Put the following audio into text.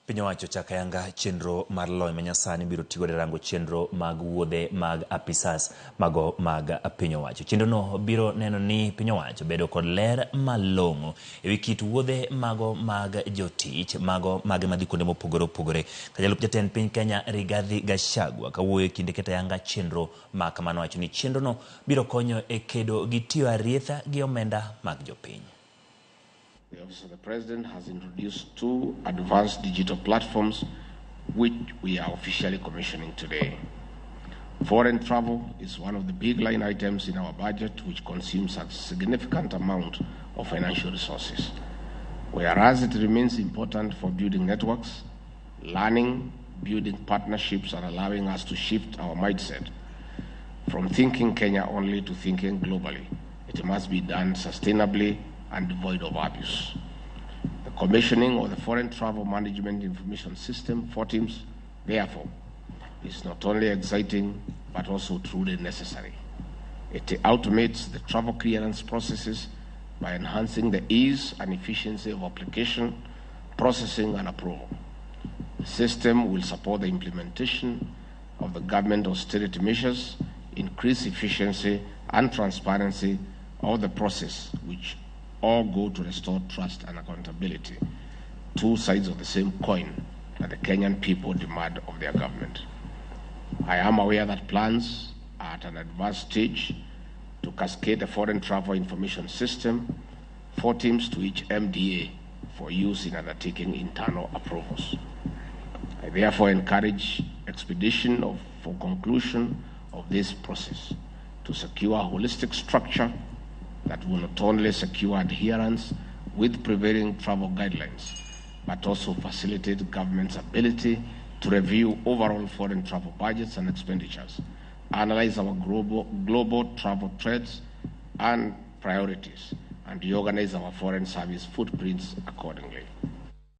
Piny owacho chako ayanga chenro mar lony manyasani biro tigo e rango chenro mag wuodhe mag apisas mago mag piny owacho. Chenrono biro neno ni piny owacho bedo kod ler malong'o ewi kit wuodhe mago mag jotich mago mag madhi kuonde mopogore opogore. Ka jalup jatend piny Kenya Rigathi Gachagua kawuoyo kinde keto ayanga chenro ma kamano, wacho ni chenrono biro konyo e kedo gi tiyo arietha gi omenda mag jopiny. The Office of the President has introduced 2 advanced digital platforms which we are officially commissioning today. Foreign travel is one of the big line items in our budget which consumes a significant amount of financial resources. Whereas it remains important for building networks, learning, building partnerships, and allowing us to shift our mindset from thinking Kenya only to thinking globally, it must be done sustainably and devoid of abuse. The commissioning of the Foreign Travel Management Information System, FORTIMS, therefore, is not only exciting but also truly necessary. It automates the travel clearance processes by enhancing the ease and efficiency of application, processing, and approval. The system will support the implementation of the government austerity measures, increase efficiency and transparency of the process, which all go to restore trust and accountability, 2 sides of the same coin that the Kenyan people demand of their government. I am aware that plans are at an advanced stage to cascade the Foreign Travel Information System, FORTIMS, to each MDA for use in undertaking internal approvals. I therefore encourage expedition for conclusion of this process to secure a holistic structure that will not only secure adherence with prevailing travel guidelines, but also facilitate government's ability to review overall foreign travel budgets and expenditures, analyze our global travel trends and priorities, and reorganize our foreign service footprints accordingly.